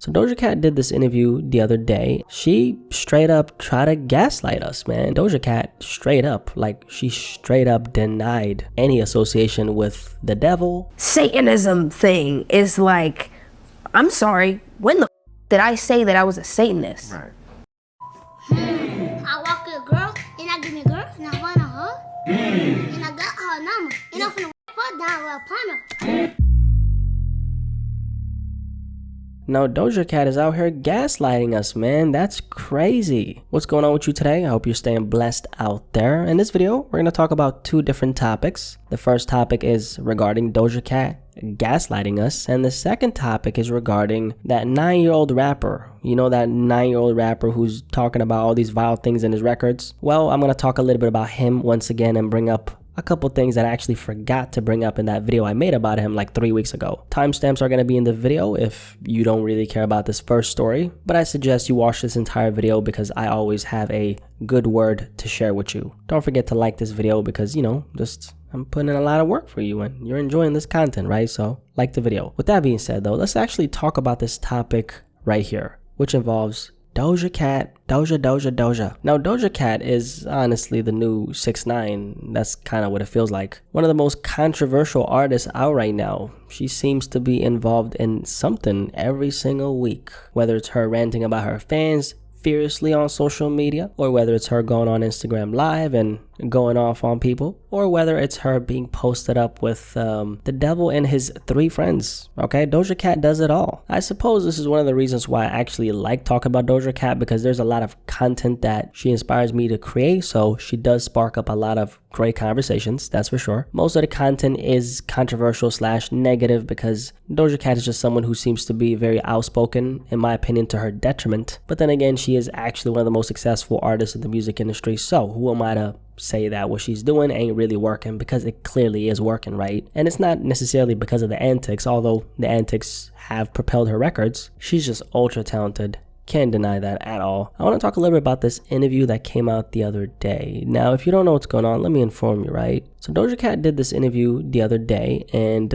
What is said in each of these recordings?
So Doja Cat did this interview the other day. She straight up tried to gaslight us, man. Doja Cat straight up, like she straight up denied any association with the devil. Satanism thing is like, I'm sorry, when the did I say that I was a Satanist? Right. I walk with a girl, and I give me a girl, and I want her, and I got her number, and I'm finna put down with a partner. Now Doja Cat is out here gaslighting us, man. That's crazy. What's going on with you today? I hope you're staying blessed out there. In this video, we're going to talk about two different topics. The first topic is regarding Doja Cat gaslighting us, and the second topic is regarding that 9-year-old rapper. You know, that 9-year-old rapper who's talking about all these vile things in his records? Well, I'm going to talk a little bit about him once again and bring up a couple things that I actually forgot to bring up in that video I made about him like 3 weeks ago. Timestamps are going to be in the video if you don't really care about this first story, but I suggest you watch this entire video because I always have a good word to share with you. Don't forget to like this video because, you know, I'm putting in a lot of work for you and you're enjoying this content, right? So like the video. With that being said though, let's actually talk about this topic right here, which involves Doja Cat, Doja. Now, Doja Cat is honestly the new 6ix9ine. That's kind of what it feels like. One of the most controversial artists out right now. She seems to be involved in something every single week. Whether it's her ranting about her fans fiercely on social media, or whether it's her going on Instagram Live and going off on people, or whether it's her being posted up with the devil and his 3 friends. Okay, Doja Cat does it all. I suppose this is one of the reasons why I actually like talking about Doja Cat, because there's a lot of content that she inspires me to create, so she does spark up a lot of great conversations, that's for sure. Most of the content is controversial / negative because Doja Cat is just someone who seems to be very outspoken, in my opinion, to her detriment. But then again, she is actually one of the most successful artists in the music industry, so who am I to say that what she's doing ain't really working, because it clearly is working, right? And it's not necessarily because of the antics, although the antics have propelled her records. She's just ultra talented. Can't deny that at all. I want to talk a little bit about this interview that came out the other day. Now, if you don't know what's going on, let me inform you, right? So Doja Cat did this interview the other day, and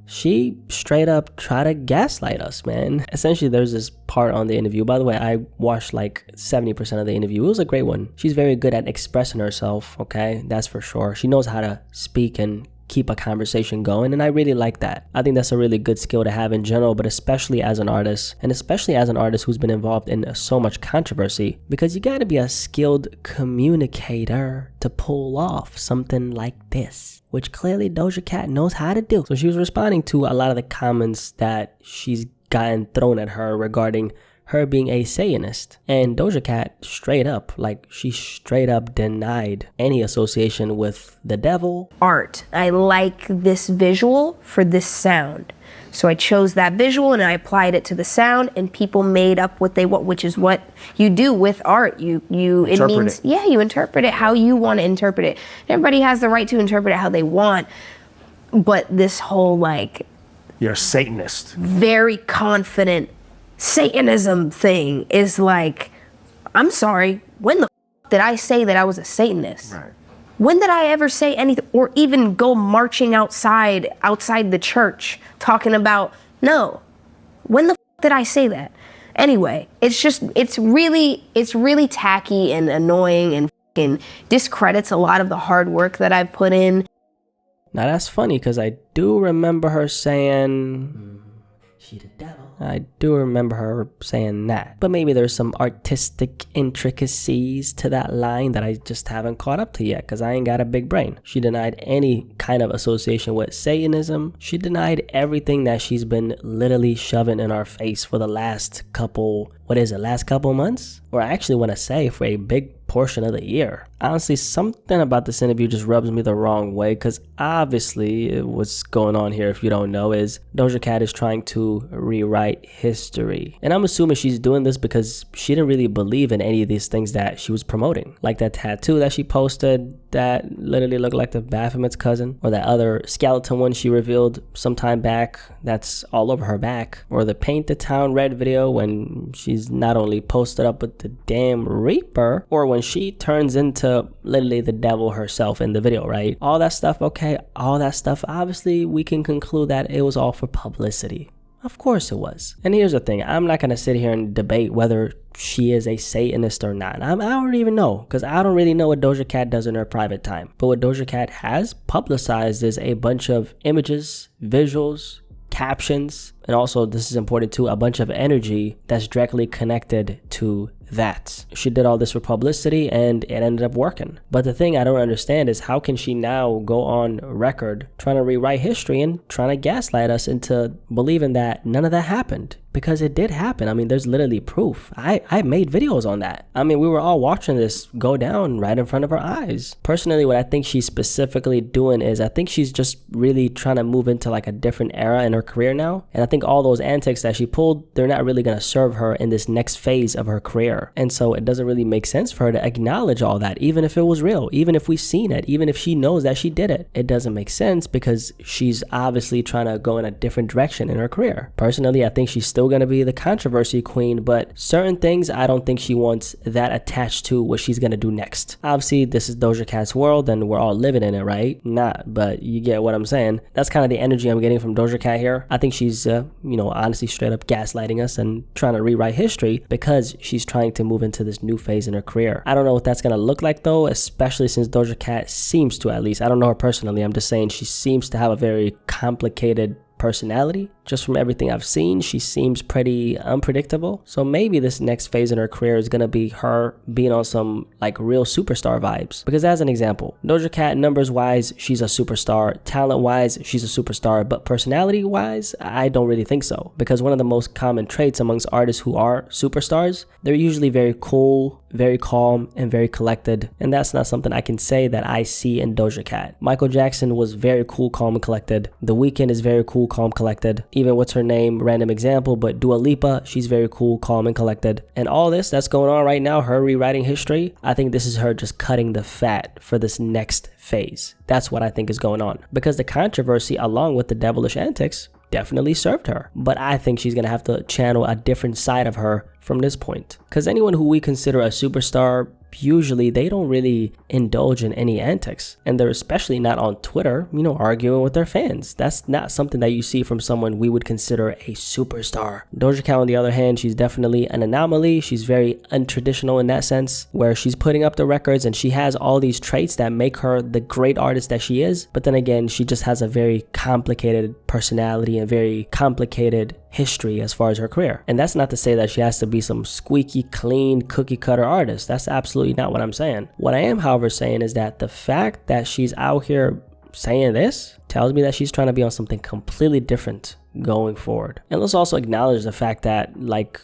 she straight up tried to gaslight us, man. Essentially, there's this part on the interview. By the way, I watched like 70% of the interview. It was a great one. She's very good at expressing herself, okay? That's for sure. She knows how to speak and keep a conversation going, and I really like that. I think that's a really good skill to have in general, but especially as an artist, and especially as an artist who's been involved in so much controversy, because you got to be a skilled communicator to pull off something like this, which clearly Doja Cat knows how to do. So she was responding to a lot of the comments that she's gotten thrown at her regarding her being a Satanist, and Doja Cat straight up, like she straight up denied any association with the devil. Art. I like this visual for this sound. So I chose that visual and I applied it to the sound, and people made up what they want, which is what you do with art. You interpret it how you want to interpret it. Everybody has the right to interpret it how they want, but this whole like, you're a Satanist, very confident Satanism thing is like, I'm sorry, when the did I say that I was a Satanist? right? When did I ever say anything, or even go marching outside the church talking about, no, when the did I say that? Anyway, it's really tacky and annoying and fucking discredits a lot of the hard work that I've put in. Now that's funny, because I do remember her saying, she the devil. I do remember her saying that. But maybe there's some artistic intricacies to that line that I just haven't caught up to yet, because I ain't got a big brain. She denied any kind of association with Satanism. She denied everything that she's been literally shoving in our face for the last couple months? Or I actually want to say for a big portion of the year. Honestly, something about this interview just rubs me the wrong way, because obviously what's going on here, if you don't know, is Doja Cat is trying to rewrite history. And I'm assuming she's doing this because she didn't really believe in any of these things that she was promoting. Like that tattoo that she posted that literally looked like the Baphomet's cousin, or that other skeleton one she revealed some time back that's all over her back, or the Paint the Town Red video when she's not only posted up with the damn Reaper, or when she turns into literally the devil herself in the video, right? All that stuff, okay, all that stuff, obviously we can conclude that it was all for publicity. Of course it was. And here's the thing, I'm not gonna sit here and debate whether she is a Satanist or not. I don't even know, because I don't really know what Doja Cat does in her private time. But what Doja Cat has publicized is a bunch of images, visuals, captions, and also, this is important too, a bunch of energy that's directly connected to that. She did all this for publicity and it ended up working. But the thing I don't understand is, how can she now go on record trying to rewrite history and trying to gaslight us into believing that none of that happened? Because it did happen. I mean, there's literally proof. I made videos on that. I mean, we were all watching this go down right in front of our eyes. Personally, what I think she's specifically doing is, I think she's just really trying to move into like a different era in her career now. And I think all those antics that she pulled, they're not really going to serve her in this next phase of her career. And so it doesn't really make sense for her to acknowledge all that, even if it was real, even if we've seen it, even if she knows that she did it. It doesn't make sense because she's obviously trying to go in a different direction in her career. Personally, I think she's still going to be the controversy queen, but certain things I don't think she wants that attached to what she's going to do next. Obviously, this is Doja Cat's world and we're all living in it, right? Not, but you get what I'm saying. That's kind of the energy I'm getting from Doja Cat here. I think she's, honestly straight up gaslighting us and trying to rewrite history because she's trying to move into this new phase in her career. I don't know what that's going to look like though, especially since Doja Cat seems to, at least, I don't know her personally, I'm just saying she seems to have a very complicated personality. Just from everything I've seen, she seems pretty unpredictable. So maybe this next phase in her career is gonna be her being on some like real superstar vibes. Because as an example, Doja Cat, numbers wise, she's a superstar. Talent wise, she's a superstar. But personality wise, I don't really think so. Because one of the most common traits amongst artists who are superstars, they're usually very cool, very calm, and very collected. And that's not something I can say that I see in Doja Cat. Michael Jackson was very cool, calm, and collected. The Weeknd is very cool, calm, collected. Even what's her name, random example, but Dua Lipa, she's very cool, calm, and collected. And all this that's going on right now, her rewriting history, I think this is her just cutting the fat for this next phase. That's what I think is going on. Because the controversy along with the devilish antics definitely served her. But I think she's going to have to channel a different side of her from this point. Because anyone who we consider a superstar, usually they don't really indulge in any antics, and they're especially not on Twitter, arguing with their fans. That's not something that you see from someone we would consider a superstar. Doja Cat, on the other hand, she's definitely an anomaly. She's very untraditional in that sense, where she's putting up the records and she has all these traits that make her the great artist that she is. But then again, she just has a very complicated personality and very complicated history as far as her career. And that's not to say that she has to be some squeaky clean cookie cutter artist. That's absolutely not what I'm saying. What I am, however, saying is that the fact that she's out here saying this tells me that she's trying to be on something completely different going forward. And let's also acknowledge the fact that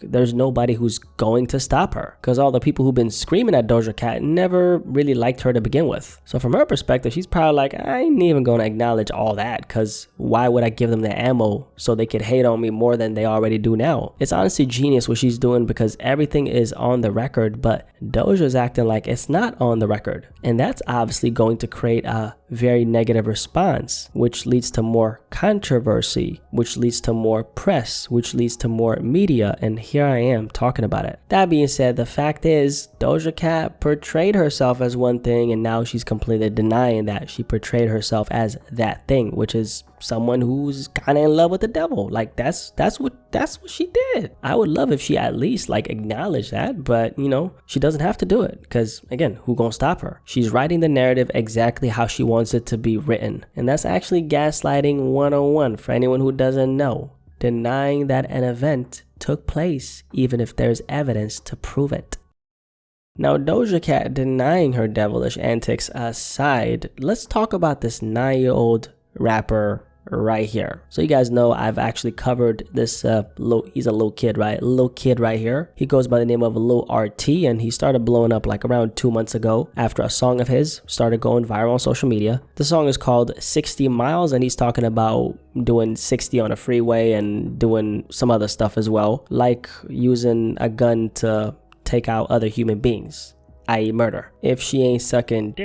there's nobody who's going to stop her, because all the people who've been screaming at Doja Cat never really liked her to begin with. So from her perspective, she's probably like, I ain't even gonna acknowledge all that, because why would I give them the ammo so they could hate on me more than they already do now? It's honestly genius what she's doing, because everything is on the record, but Doja's acting like it's not on the record. And that's obviously going to create a very negative response, which leads to more controversy, which leads to more press, which leads to more media, and here I am talking about it. That being said, the fact is, Doja Cat portrayed herself as one thing, and now she's completely denying that she portrayed herself as that thing, which is someone who's kind of in love with the devil. Like that's what she did. I would love if she at least acknowledged that, but she doesn't have to do it, because again, who gonna stop her? She's writing the narrative exactly how she wants it to be written, and that's actually gaslighting 101 for anyone who doesn't know. Denying that an event took place even if there's evidence to prove it. Now, Doja Cat denying her devilish antics aside, let's talk about this 9-year-old rapper right here. So you guys know I've actually covered this he's a little kid right here. He goes by the name of Lil RT, and he started blowing up around 2 months ago after a song of his started going viral on social media. The song is called 60 Miles, and he's talking about doing 60 on a freeway and doing some other stuff as well, like using a gun to take out other human beings, i.e. murder. If she ain't sucking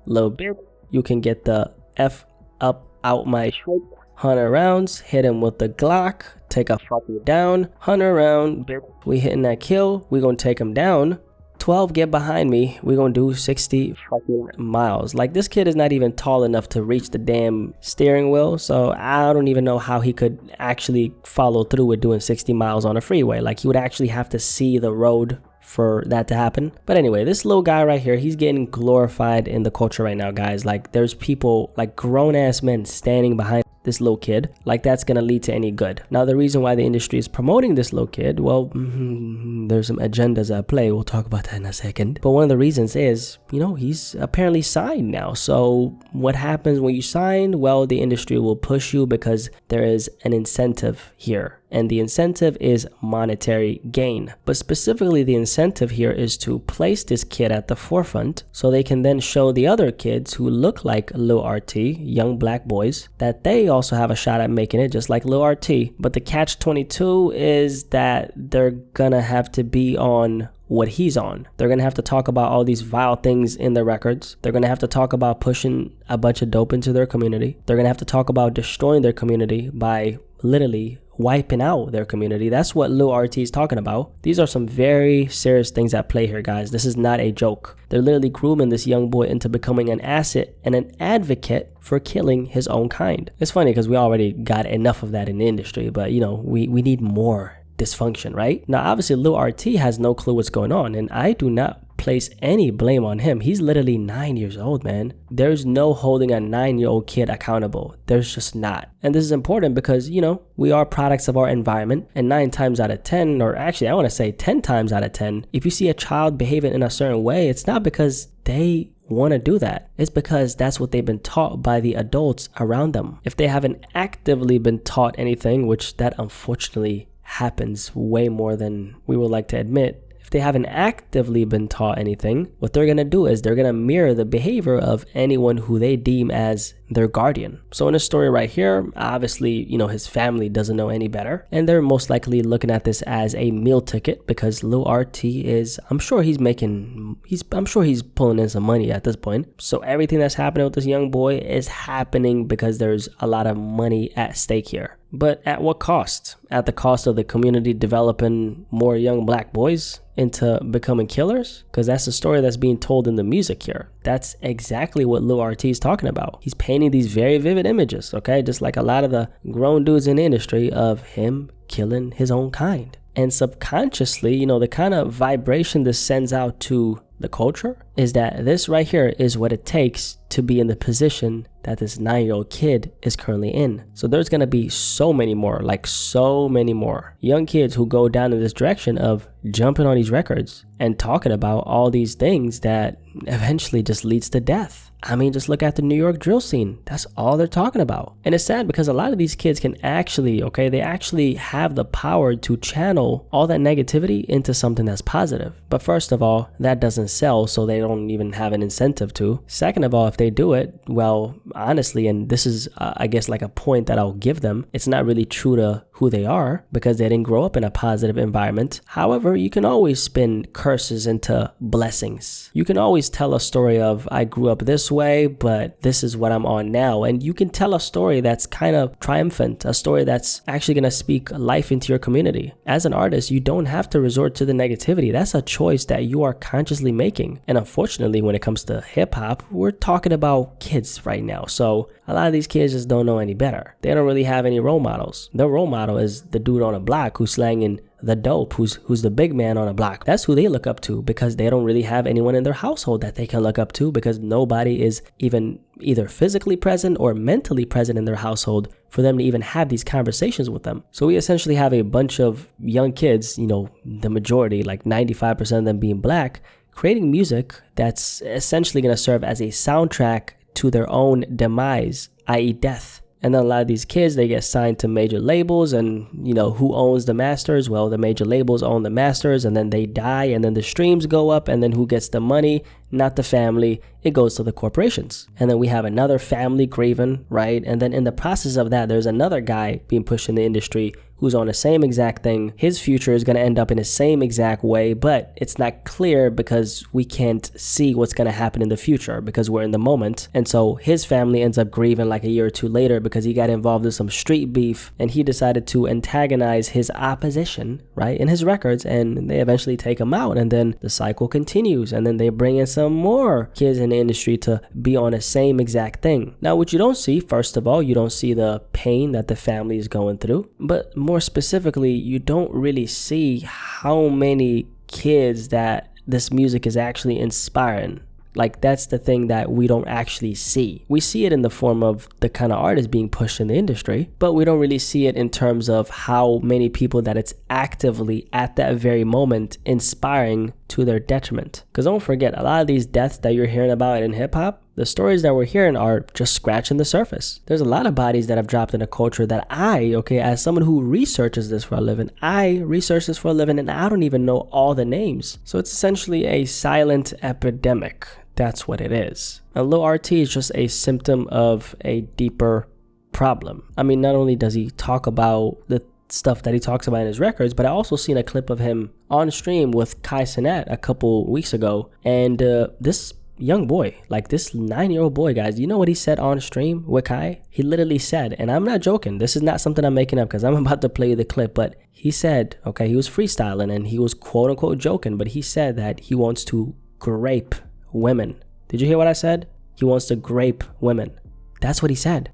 Lil Bib, you can get the F up out my 100 rounds, hit him with the Glock, take a fucker down, 100 round, we hitting that kill, we gonna take him down, 12 get behind me, we're gonna do 60 fucking miles. Like, this kid is not even tall enough to reach the damn steering wheel, so I don't even know how he could actually follow through with doing 60 miles on a freeway. Like, he would actually have to see the road for that to happen. But anyway, this little guy right here, he's getting glorified in the culture right now, guys. Like, there's people, like grown-ass men, standing behind this little kid. Like, that's gonna lead to any good. Now, the reason why the industry is promoting this little kid, well, there's some agendas at play. We'll talk about that in a second. But one of the reasons is, you know, he's apparently signed now. So what happens when you sign? Well, the industry will push you because there is an incentive here. And the incentive is monetary gain. But specifically, the incentive here is to place this kid at the forefront so they can then show the other kids who look like Lil RT, young black boys, that they also have a shot at making it just like Lil RT. But the catch-22 is that they're gonna have to be on what he's on. They're gonna have to talk about all these vile things in their records. They're gonna have to talk about pushing a bunch of dope into their community. They're gonna have to talk about destroying their community by literally wiping out their community. That's what Lil RT is talking about. These are some very serious things at play here, guys. This is not a joke. They're literally grooming this young boy into becoming an asset and an advocate for killing his own kind. It's funny because we already got enough of that in the industry, but you know, we need more dysfunction, right? Now, obviously, Lil RT has no clue what's going on, and I do not place any blame on him. He's literally 9 years old, man. There's no holding a 9-year-old kid accountable. There's just not. And this is important because, you know, we are products of our environment, and 9 times out of 10, or actually I want to say 10 times out of 10, if you see a child behaving in a certain way, it's not because they want to do that. It's because that's what they've been taught by the adults around them. If they haven't actively been taught anything, which that unfortunately happens way more than we would like to admit, if they haven't actively been taught anything, what they're going to do is they're going to mirror the behavior of anyone who they deem as their guardian. So in this story right here, obviously, you know, his family doesn't know any better, and they're most likely looking at this as a meal ticket because Lil RT is, I'm sure he's pulling in some money at this point. So everything that's happening with this young boy is happening because there's a lot of money at stake here. But at what cost? At the cost of the community developing more young black boys into becoming killers? Because that's the story that's being told in the music here. That's exactly what Lil RT is talking about. He's painting these very vivid images, okay? Just like a lot of the grown dudes in the industry of him killing his own kind. And subconsciously, you know, the kind of vibration this sends out to the culture is that this right here is what it takes to be in the position that this 9-year-old kid is currently in. So there's gonna be so many more, like so many more young kids who go down in this direction of jumping on these records and talking about all these things that eventually just leads to death. I mean, just look at the New York drill scene. That's all they're talking about. And it's sad because a lot of these kids can actually, okay, they actually have the power to channel all that negativity into something that's positive. But first of all, that doesn't sell, so they don't even have an incentive to. Second of all, if they do it, well, honestly, and this is, I guess, like a point that I'll give them, it's not really true to who they are because they didn't grow up in a positive environment. However, you can always spin curses into blessings. You can always tell a story of, I grew up this way, but this is what I'm on now. And you can tell a story that's kind of triumphant, a story that's actually going to speak life into your community. As an artist, you don't have to resort to the negativity. That's a choice that you are consciously making. And unfortunately, when it comes to hip hop, we're talking about kids right now. So a lot of these kids just don't know any better. They don't really have any role models. Their role model is the dude on a block who's slanging the dope, who's the big man on a block. That's who they look up to because they don't really have anyone in their household that they can look up to because nobody is even either physically present or mentally present in their household for them to even have these conversations with them. So we essentially have a bunch of young kids, you know, the majority, like 95% of them being black, creating music that's essentially going to serve as a soundtrack to their own demise, i.e. death. And then a lot of these kids, they get signed to major labels, and you know, who owns the masters? Well, the major labels own the masters, and then they die, and then the streams go up, and then who gets the money? Not the family. It goes to the corporations. And then we have another family grieving, right? And then in the process of that, there's another guy being pushed in the industry who's on the same exact thing. His future is going to end up in the same exact way, but it's not clear because we can't see what's going to happen in the future because we're in the moment. And so his family ends up grieving like a year or two later because he got involved in some street beef and he decided to antagonize his opposition, right, in his records, and they eventually take him out, and then the cycle continues, and then they bring in some more kids in the industry to be on the same exact thing. Now, what you don't see, first of all, you don't see the pain that the family is going through, but more specifically, you don't really see how many kids that this music is actually inspiring. Like, that's the thing that we don't actually see. We see it in the form of the kind of artists being pushed in the industry, but we don't really see it in terms of how many people that it's actively at that very moment inspiring to their detriment. Because don't forget, a lot of these deaths that you're hearing about in hip-hop, the stories that we're hearing are just scratching the surface. There's a lot of bodies that have dropped in a culture that as someone who researches this for a living, I research this for a living and I don't even know all the names. So it's essentially a silent epidemic. That's what it is. And Lil RT is just a symptom of a deeper problem. I mean, not only does he talk about the stuff that he talks about in his records, but I also seen a clip of him on stream with Kai Cenat a couple weeks ago. And this young boy, like this 9-year-old boy, guys, you know what he said on stream with Kai? He literally said, and I'm not joking, this is not something I'm making up because I'm about to play the clip, but he said, okay, he was freestyling and he was quote unquote joking, but he said that he wants to grape women. Did you hear what I said? He wants to grape women. That's what he said.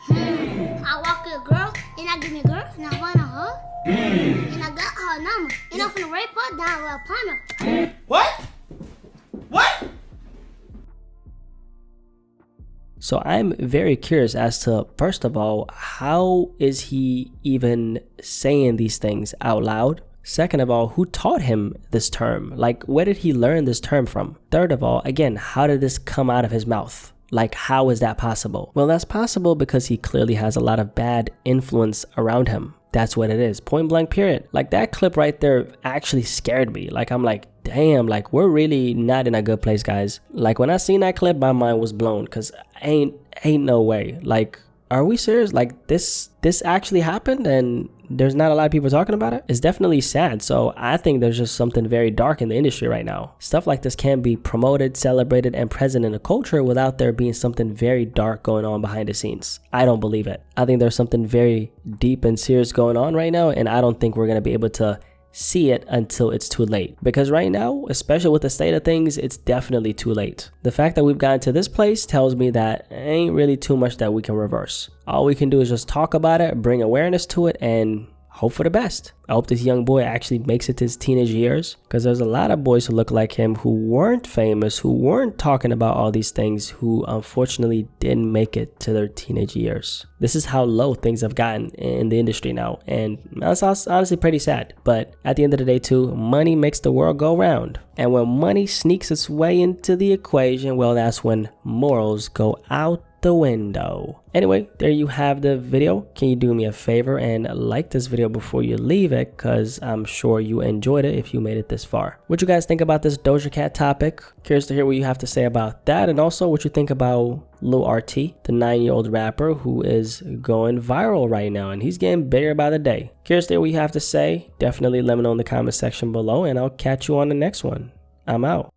I walk with a girl, and I give me a girl, and I want her, and I got her number, and I'm finna rape her down upon her. What? What? So I'm very curious as to, first of all, how is he even saying these things out loud? Second of all, who taught him this term? Like, where did he learn this term from? Third of all, again, how did this come out of his mouth? Like, how is that possible? Well, that's possible because he clearly has a lot of bad influence around him. That's what it is. Point blank, period. Like, that clip right there actually scared me. Like, I'm like, damn, like, we're really not in a good place, guys. Like, when I seen that clip, my mind was blown because ain't no way. Like, are we serious? Like, this actually happened and there's not a lot of people talking about it? It's definitely sad. So I think there's just something very dark in the industry right now. Stuff like this can be promoted, celebrated, and present in a culture without there being something very dark going on behind the scenes. I don't believe it. I think there's something very deep and serious going on right now, and I don't think we're going to be able to see it until it's too late. Because right now, especially with the state of things, it's definitely too late. The fact that we've gotten to this place tells me that ain't really too much that we can reverse. All we can do is just talk about it, bring awareness to it, and hope for the best. I hope this young boy actually makes it to his teenage years, because there's a lot of boys who look like him who weren't famous, who weren't talking about all these things, who unfortunately didn't make it to their teenage years. This is how low things have gotten in the industry now, and that's honestly pretty sad. But at the end of the day too, money makes the world go round. And when money sneaks its way into the equation, well, that's when morals go out the window. Anyway, there you have the video. Can you do me a favor and like this video before you leave it, because I'm sure you enjoyed it if you made it this far. What you guys think about this Doja Cat topic? Curious to hear what you have to say about that, and also what you think about Lil RT, the 9-year-old rapper who is going viral right now, and he's getting bigger by the day. Curious to hear what you have to say. Definitely let me know in the comment section below, and I'll catch you on the next one. I'm out.